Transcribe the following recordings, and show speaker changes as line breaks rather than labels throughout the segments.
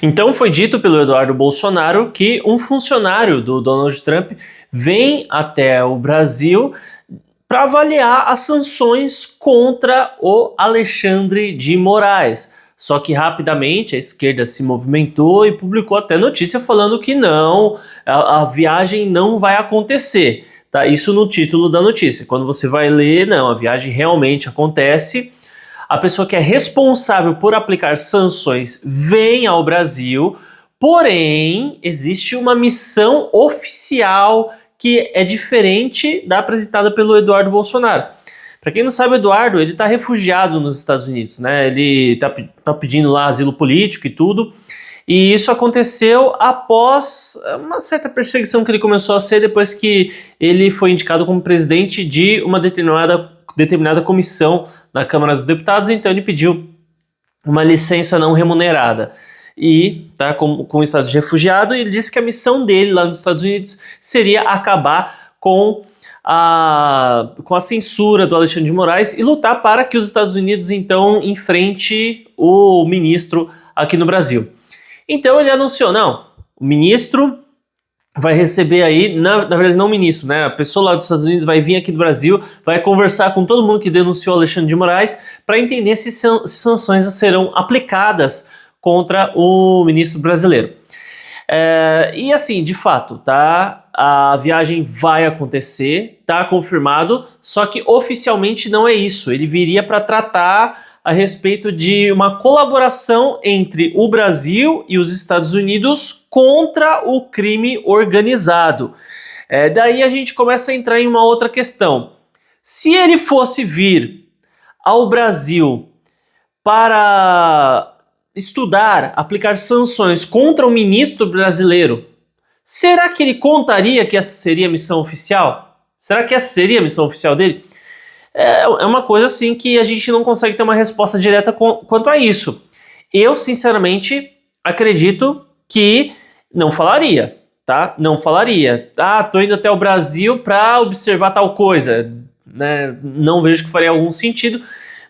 Então foi dito pelo Eduardo Bolsonaro que um funcionário do Donald Trump vem até o Brasil para avaliar as sanções contra o Alexandre de Moraes. Só que rapidamente a esquerda se movimentou e publicou até notícia falando que não, a viagem não vai acontecer. Tá? Isso no título da notícia. Quando você vai ler, não, a viagem realmente acontece. A pessoa que é responsável por aplicar sanções vem ao Brasil, porém existe uma missão oficial que é diferente da apresentada pelo Eduardo Bolsonaro. Para quem não sabe, o Eduardo, ele está refugiado nos Estados Unidos, né? Ele tá pedindo lá asilo político e tudo. E isso aconteceu após uma certa perseguição que ele começou a ser depois que ele foi indicado como presidente de uma determinada comissão na Câmara dos Deputados, então ele pediu uma licença não remunerada. E tá com o status de refugiado, e ele disse que a missão dele lá nos Estados Unidos seria acabar com a censura do Alexandre de Moraes e lutar para que os Estados Unidos então enfrente o ministro aqui no Brasil. Então ele anunciou, não, o ministro vai receber aí, na verdade não o ministro, né? A pessoa lá dos Estados Unidos vai vir aqui do Brasil, vai conversar com todo mundo que denunciou Alexandre de Moraes para entender se sanções serão aplicadas contra o ministro brasileiro. E assim, de fato, tá? A viagem vai acontecer, tá confirmado, só que oficialmente não é isso. Ele viria para tratar a respeito de uma colaboração entre o Brasil e os Estados Unidos contra o crime organizado. Daí a gente começa a entrar em uma outra questão. Se ele fosse vir ao Brasil para estudar, aplicar sanções contra o ministro brasileiro, será que ele contaria que essa seria a missão oficial? Será que essa seria a missão oficial dele? É uma coisa assim que a gente não consegue ter uma resposta direta quanto a isso. Eu, sinceramente, acredito que não falaria, tá? Não falaria. Ah, tô indo até o Brasil para observar tal coisa, né? Não vejo que faria algum sentido,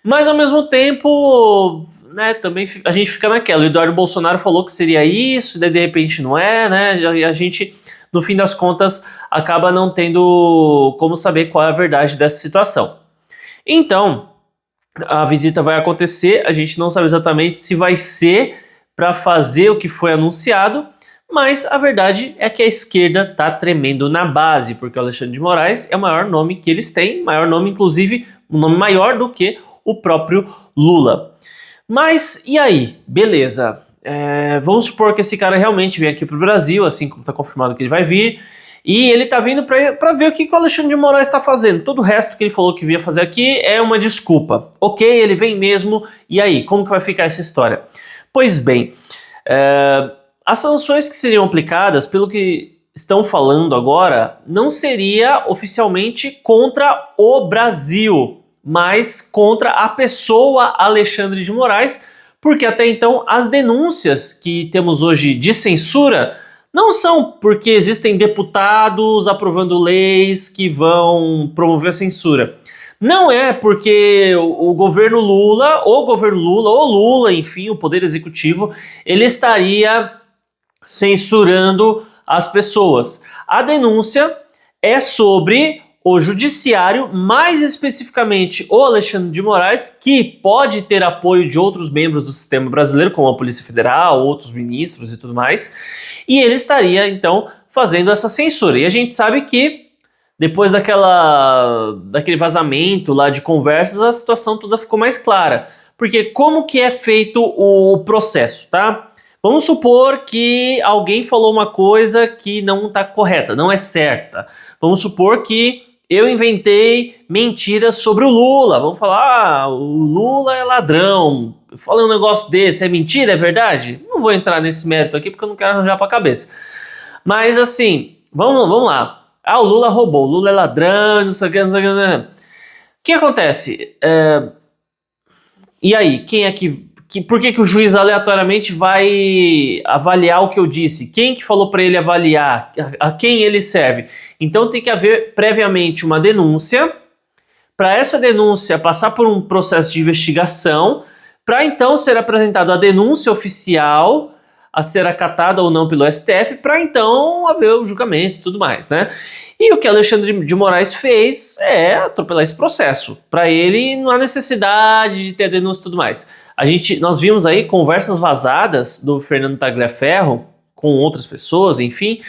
mas ao mesmo tempo, né, também a gente fica naquela. O Eduardo Bolsonaro falou que seria isso, daí de repente não é, né? E a gente, no fim das contas, acaba não tendo como saber qual é a verdade dessa situação. Então, a visita vai acontecer, a gente não sabe exatamente se vai ser para fazer o que foi anunciado, mas a verdade é que a esquerda está tremendo na base, porque o Alexandre de Moraes é o maior nome que eles têm, maior nome, inclusive, um nome maior do que o próprio Lula. Mas, e aí? Beleza. Vamos supor que esse cara realmente vem aqui para o Brasil, assim como está confirmado que ele vai vir, e ele tá vindo para ver o que o Alexandre de Moraes está fazendo. Todo o resto que ele falou que vinha fazer aqui é uma desculpa. Ok, ele vem mesmo, e aí? Como que vai ficar essa história? Pois bem, as sanções que seriam aplicadas, pelo que estão falando agora, não seria oficialmente contra o Brasil, mas contra a pessoa Alexandre de Moraes, porque até então as denúncias que temos hoje de censura não são porque existem deputados aprovando leis que vão promover a censura. Não é porque o governo Lula, ou Lula, enfim, o Poder Executivo, ele estaria censurando as pessoas. A denúncia é sobre o judiciário, mais especificamente o Alexandre de Moraes, que pode ter apoio de outros membros do sistema brasileiro, como a Polícia Federal, outros ministros e tudo mais, e ele estaria, então, fazendo essa censura. E a gente sabe que, depois daquele vazamento lá de conversas, a situação toda ficou mais clara. Porque como que é feito o processo, tá? Vamos supor que alguém falou uma coisa que não está correta, não é certa. Vamos supor que eu inventei mentiras sobre o Lula. Vamos falar, o Lula é ladrão. Eu falei um negócio desse, é mentira, é verdade? Não vou entrar nesse mérito aqui porque eu não quero arranjar pra cabeça. Mas assim, vamos lá. O Lula roubou, o Lula é ladrão, não sei o que, não sei o que. O que acontece? E aí, quem é por que o juiz aleatoriamente vai avaliar o que eu disse? Quem que falou para ele avaliar? A quem ele serve? Então tem que haver previamente uma denúncia, para essa denúncia passar por um processo de investigação, para então ser apresentado a denúncia oficial, a ser acatada ou não pelo STF para então haver o julgamento e tudo mais, né? E o que Alexandre de Moraes fez é atropelar esse processo. Para ele não há necessidade de ter denúncia e tudo mais. Nós vimos aí conversas vazadas do Fernando Tagliaferro com outras pessoas, enfim,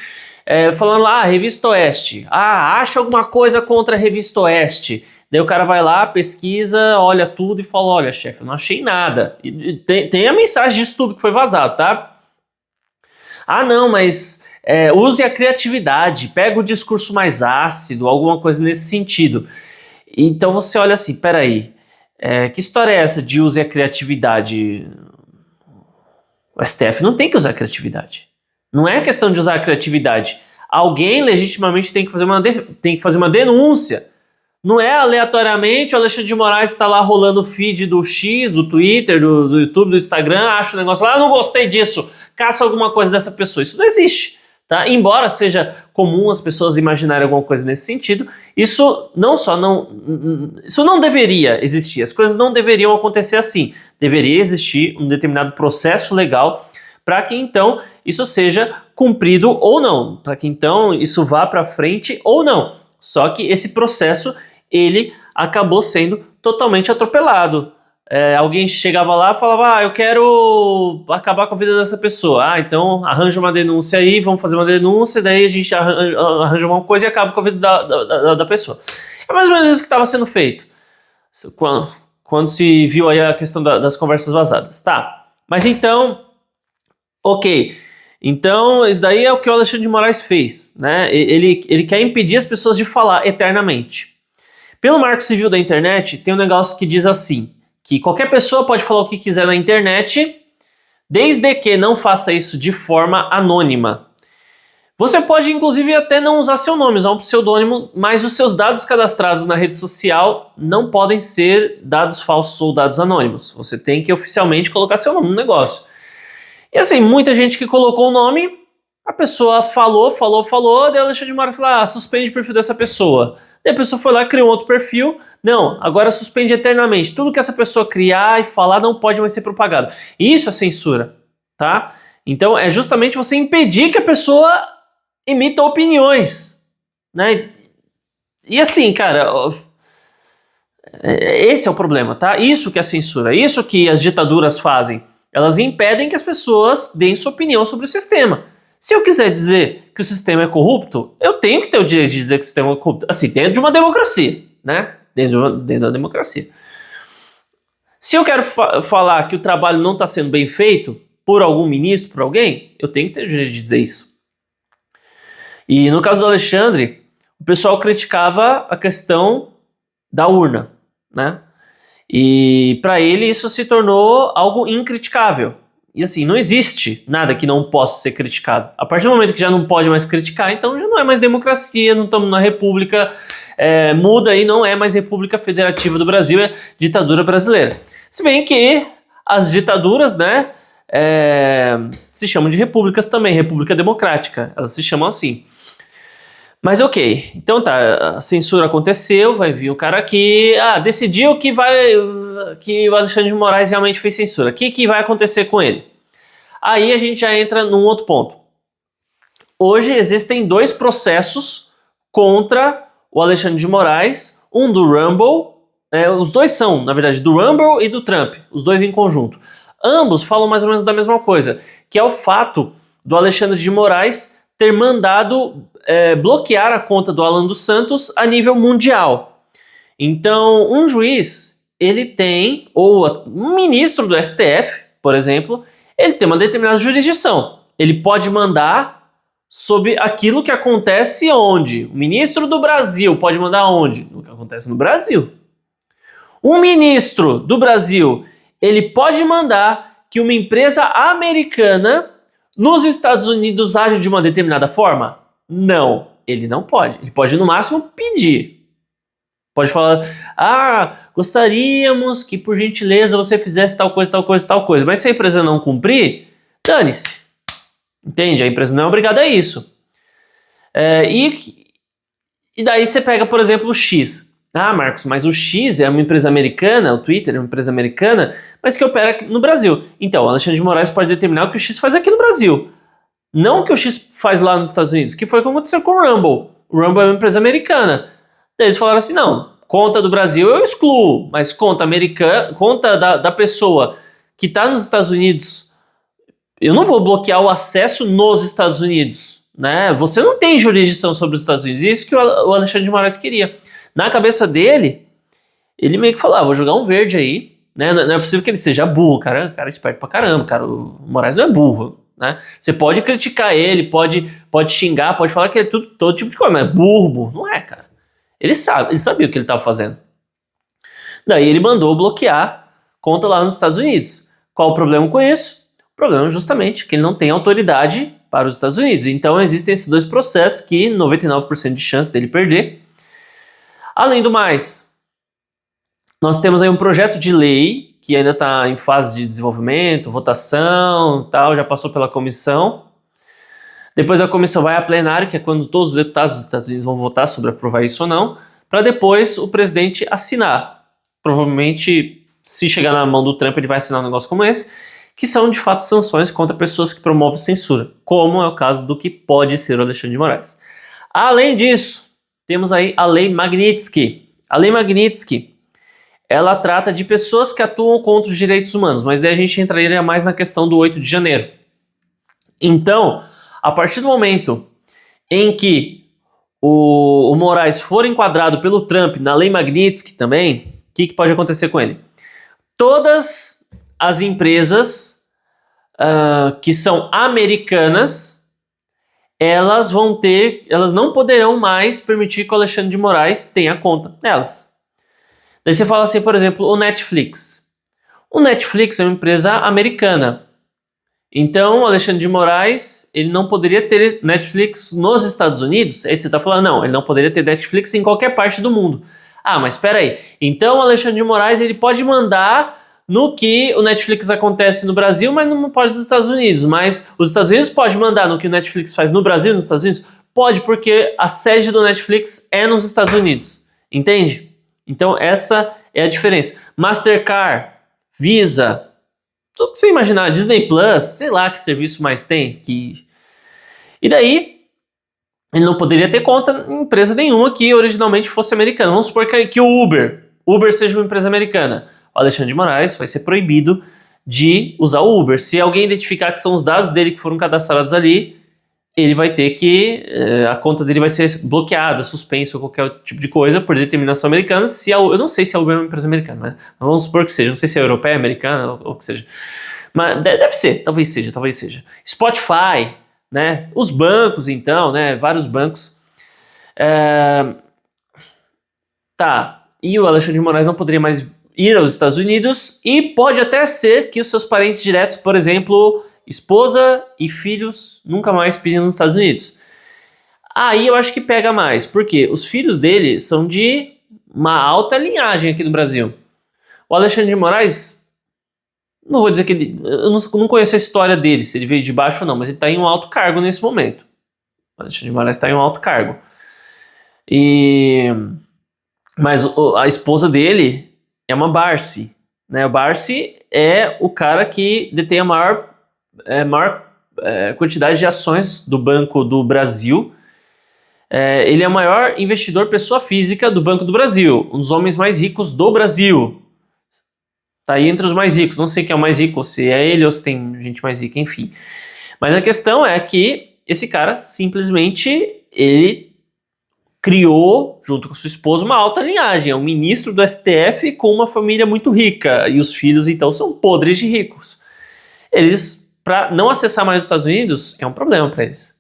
falando lá, Revista Oeste, acha alguma coisa contra a Revista Oeste. Daí o cara vai lá, pesquisa, olha tudo e fala, olha, chefe, eu não achei nada. E tem a mensagem disso tudo que foi vazado, tá? Não, mas use a criatividade, pega o discurso mais ácido, alguma coisa nesse sentido. Então você olha assim, peraí, que história é essa de use a criatividade? O STF não tem que usar a criatividade. Não é questão de usar a criatividade. Alguém legitimamente tem que fazer uma denúncia. Não é aleatoriamente o Alexandre de Moraes está lá rolando o feed do X, do Twitter, do YouTube, do Instagram, acha um negócio lá, não gostei disso, caça alguma coisa dessa pessoa. Isso não existe, tá? Embora seja comum as pessoas imaginarem alguma coisa nesse sentido, isso não deveria existir. As coisas não deveriam acontecer assim. Deveria existir um determinado processo legal para que então isso seja cumprido ou não, para que então isso vá para frente ou não. Só que esse processo ele acabou sendo totalmente atropelado. Alguém chegava lá e falava, eu quero acabar com a vida dessa pessoa. Então arranja uma denúncia aí, vamos fazer uma denúncia, daí a gente arranja uma coisa e acaba com a vida da pessoa. É mais ou menos isso que estava sendo feito quando se viu aí a questão das conversas vazadas. Tá, mas então, ok. Então, isso daí é o que o Alexandre de Moraes fez, né? Ele quer impedir as pessoas de falar eternamente. Pelo Marco Civil da internet, tem um negócio que diz assim, que qualquer pessoa pode falar o que quiser na internet, desde que não faça isso de forma anônima. Você pode, inclusive, até não usar seu nome, usar um pseudônimo, mas os seus dados cadastrados na rede social não podem ser dados falsos ou dados anônimos. Você tem que oficialmente colocar seu nome no negócio. E assim, muita gente que colocou o nome, a pessoa falou, daí o Alexandre de Moraes falou, suspende o perfil dessa pessoa. Daí a pessoa foi lá, criou outro perfil, não, agora suspende eternamente. Tudo que essa pessoa criar e falar não pode mais ser propagado. Isso é censura, tá? Então é justamente você impedir que a pessoa emita opiniões, né? E assim, cara, esse é o problema, tá? Isso que é censura, isso que as ditaduras fazem. Elas impedem que as pessoas deem sua opinião sobre o sistema. Se eu quiser dizer que o sistema é corrupto, eu tenho que ter o direito de dizer que o sistema é corrupto. Assim, dentro de uma democracia, né? Dentro da democracia. Se eu quero falar que o trabalho não está sendo bem feito por algum ministro, por alguém, eu tenho que ter o direito de dizer isso. E no caso do Alexandre, o pessoal criticava a questão da urna, né? E para ele isso se tornou algo incriticável. E assim, não existe nada que não possa ser criticado. A partir do momento que já não pode mais criticar, então já não é mais democracia, não estamos na república, muda aí, não é mais República Federativa do Brasil, é ditadura brasileira. Se bem que as ditaduras, né, se chamam de repúblicas também, república democrática, elas se chamam assim. Mas ok, então tá, a censura aconteceu, vai vir o cara aqui, decidiu que o Alexandre de Moraes realmente fez censura. O que vai acontecer com ele? Aí a gente já entra num outro ponto. Hoje existem 2 processos contra o Alexandre de Moraes, um do Rumble, os dois são, na verdade, do Rumble e do Trump, os dois em conjunto. Ambos falam mais ou menos da mesma coisa, que é o fato do Alexandre de Moraes ter mandado bloquear a conta do Alan dos Santos a nível mundial. Então, um juiz, ele tem, ou um ministro do STF, por exemplo, ele tem uma determinada jurisdição. Ele pode mandar sobre aquilo que acontece onde? O ministro do Brasil pode mandar onde? No que acontece no Brasil. Um ministro do Brasil, ele pode mandar que uma empresa americana nos Estados Unidos age de uma determinada forma? Não, ele não pode. Ele pode, no máximo, pedir. Pode falar, gostaríamos que, por gentileza, você fizesse tal coisa, tal coisa, tal coisa. Mas se a empresa não cumprir, dane-se. Entende? A empresa não é obrigada a isso. E daí você pega, por exemplo, o X. Ah, Marcos, mas o X é uma empresa americana, o Twitter é uma empresa americana, mas que opera aqui no Brasil. Então, o Alexandre de Moraes pode determinar o que o X faz aqui no Brasil. Não o que o X faz lá nos Estados Unidos, que foi o que aconteceu com o Rumble. O Rumble é uma empresa americana. Daí eles falaram assim, não, conta do Brasil eu excluo, mas conta americana, conta da pessoa que está nos Estados Unidos, eu não vou bloquear o acesso nos Estados Unidos, né? Você não tem jurisdição sobre os Estados Unidos. Isso que o Alexandre de Moraes queria. Na cabeça dele, ele meio que falou, vou jogar um verde aí, né? Não é possível que ele seja burro, cara é esperto pra caramba, cara. O Moraes não é burro, né? Você pode criticar ele, pode xingar, pode falar que é todo tipo de coisa, mas burro, não é, cara. Ele sabia o que ele estava fazendo. Daí ele mandou bloquear conta lá nos Estados Unidos. Qual o problema com isso? O problema é justamente que ele não tem autoridade para os Estados Unidos. Então existem esses dois processos que 99% de chance dele perder. Além do mais, nós temos aí um projeto de lei que ainda está em fase de desenvolvimento, votação, tal, já passou pela comissão. Depois a comissão vai a plenário, que é quando todos os deputados dos Estados Unidos vão votar sobre aprovar isso ou não, para depois o presidente assinar. Provavelmente, se chegar na mão do Trump, ele vai assinar um negócio como esse, que são de fato sanções contra pessoas que promovem censura, como é o caso do que pode ser o Alexandre de Moraes. Além disso, temos aí a Lei Magnitsky. A Lei Magnitsky, ela trata de pessoas que atuam contra os direitos humanos, mas daí a gente entraria mais na questão do 8 de janeiro. Então, a partir do momento em que o Moraes for enquadrado pelo Trump na Lei Magnitsky também, o que pode acontecer com ele? Todas as empresas que são americanas, elas não poderão mais permitir que o Alexandre de Moraes tenha conta nelas. Daí você fala assim, por exemplo, o Netflix. O Netflix é uma empresa americana. Então, o Alexandre de Moraes, ele não poderia ter Netflix nos Estados Unidos? Aí você está falando, não, ele não poderia ter Netflix em qualquer parte do mundo. Ah, mas espera aí. Então, o Alexandre de Moraes, ele pode mandar no que o Netflix acontece no Brasil, mas não pode nos Estados Unidos. Mas os Estados Unidos pode mandar no que o Netflix faz no Brasil e nos Estados Unidos? Pode, porque a sede do Netflix é nos Estados Unidos. Entende? Então, essa é a diferença. Mastercard, Visa, tudo que você imaginar, Disney Plus, sei lá que serviço mais tem. E daí, ele não poderia ter conta em empresa nenhuma que originalmente fosse americana. Vamos supor que o Uber seja uma empresa americana. O Alexandre de Moraes vai ser proibido de usar o Uber. Se alguém identificar que são os dados dele que foram cadastrados ali, ele vai ter que... a conta dele vai ser bloqueada, suspensa ou qualquer tipo de coisa por determinação americana. Eu não sei se a Uber é uma empresa americana, né? Mas vamos supor que seja. Não sei se é europeia, americana ou o que seja. Mas deve ser, talvez seja. Spotify, né? Os bancos, então, né? Vários bancos. Tá. E o Alexandre de Moraes não poderia mais ir aos Estados Unidos e pode até ser que os seus parentes diretos, por exemplo, esposa e filhos, nunca mais pisem nos Estados Unidos. Aí eu acho que pega mais, porque os filhos dele são de uma alta linhagem aqui no Brasil. O Alexandre de Moraes, não vou dizer que ele... Eu não conheço a história dele, se ele veio de baixo ou não, mas ele está em um alto cargo nesse momento. O Alexandre de Moraes está em um alto cargo. Mas a esposa dele é uma Barsi, né? O Barsi é o cara que detém a maior quantidade de ações do Banco do Brasil. Ele é o maior investidor pessoa física do Banco do Brasil, um dos homens mais ricos do Brasil. Tá aí entre os mais ricos, não sei quem é o mais rico, se é ele ou se tem gente mais rica, enfim. Mas a questão é que esse cara simplesmente, ele criou, junto com sua esposa, uma alta linhagem. É um ministro do STF com uma família muito rica. E os filhos, então, são podres de ricos. Eles, para não acessar mais os Estados Unidos, é um problema para eles.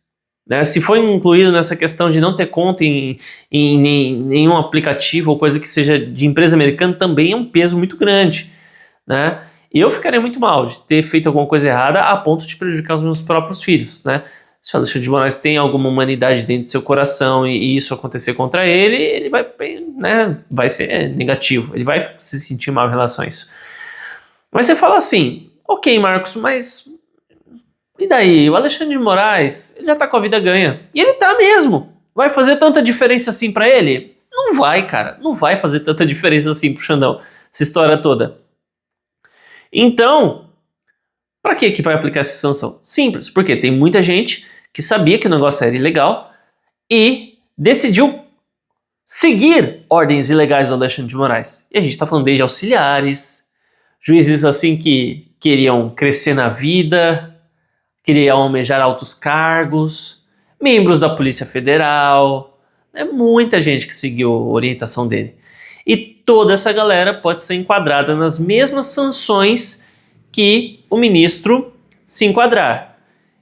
Né? Se for incluído nessa questão de não ter conta em nenhum aplicativo ou coisa que seja de empresa americana, também é um peso muito grande. Né? Eu ficaria muito mal de ter feito alguma coisa errada a ponto de prejudicar os meus próprios filhos. Né? Se o Alexandre de Moraes tem alguma humanidade dentro do seu coração e isso acontecer contra ele, ele vai, né, vai ser negativo, ele vai se sentir mal em relação a isso. Mas você fala assim, ok, Marcos, mas e daí? O Alexandre de Moraes, ele já tá com a vida ganha. E ele tá mesmo. Vai fazer tanta diferença assim pra ele? Não Não vai, cara. Não vai fazer tanta diferença assim pro Xandão, essa história toda. Então, para que vai aplicar essa sanção? Simples, porque tem muita gente que sabia que o negócio era ilegal e decidiu seguir ordens ilegais do Alexandre de Moraes. E a gente está falando desde auxiliares, juízes assim que queriam crescer na vida, queriam almejar altos cargos, membros da Polícia Federal, muita gente que seguiu a orientação dele. E toda essa galera pode ser enquadrada nas mesmas sanções que o ministro se enquadrar.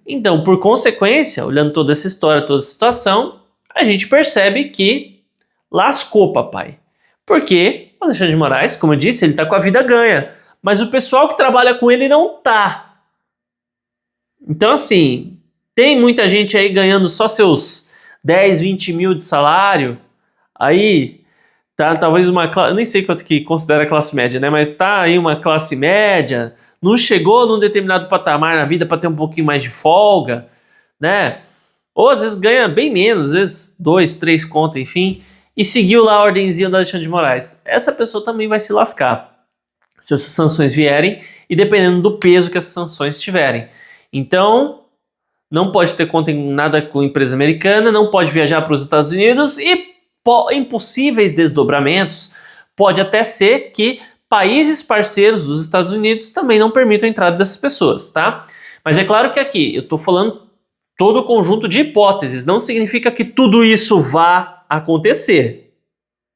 Então, por consequência, olhando toda essa história, toda essa situação, a gente percebe que lascou, papai. Porque o Alexandre de Moraes, como eu disse, ele tá com a vida ganha. Mas o pessoal que trabalha com ele não tá. Então, assim, tem muita gente aí ganhando só seus 10, 20 mil de salário. Aí, tá talvez uma classe... Eu nem sei quanto que considera classe média, né? Mas tá aí uma classe média... Não chegou num determinado patamar na vida para ter um pouquinho mais de folga, né? Ou às vezes ganha bem menos, às vezes 2, 3 contas, enfim, e seguiu lá a ordenzinha do Alexandre de Moraes. Essa pessoa também vai se lascar se essas sanções vierem e dependendo do peso que essas sanções tiverem. Então, não pode ter conta em nada com empresa americana, não pode viajar para os Estados Unidos e em possíveis desdobramentos, pode até ser que países parceiros dos Estados Unidos também não permitam a entrada dessas pessoas, tá? Mas é claro que aqui eu estou falando todo o conjunto de hipóteses, não significa que tudo isso vá acontecer.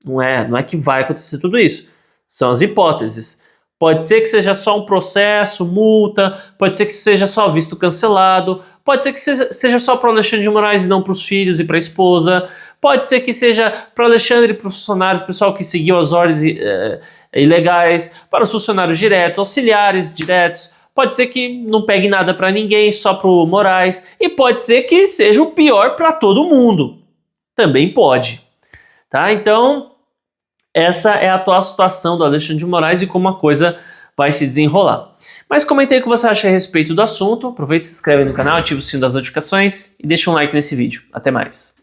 Não é que vai acontecer tudo isso. São as hipóteses. Pode ser que seja só um processo, multa, pode ser que seja só visto cancelado, pode ser que seja só para o Alexandre de Moraes e não para os filhos e para a esposa, pode ser que seja para o Alexandre e para os funcionários, pessoal que seguiu as ordens ilegais, para os funcionários diretos, auxiliares diretos, pode ser que não pegue nada para ninguém, só para o Moraes, e pode ser que seja o pior para todo mundo. Também pode. Tá? Então, essa é a atual situação do Alexandre de Moraes e como a coisa vai se desenrolar. Mas comente aí o que você acha a respeito do assunto, aproveite e se inscreve no canal, ative o sininho das notificações e deixa um like nesse vídeo. Até mais.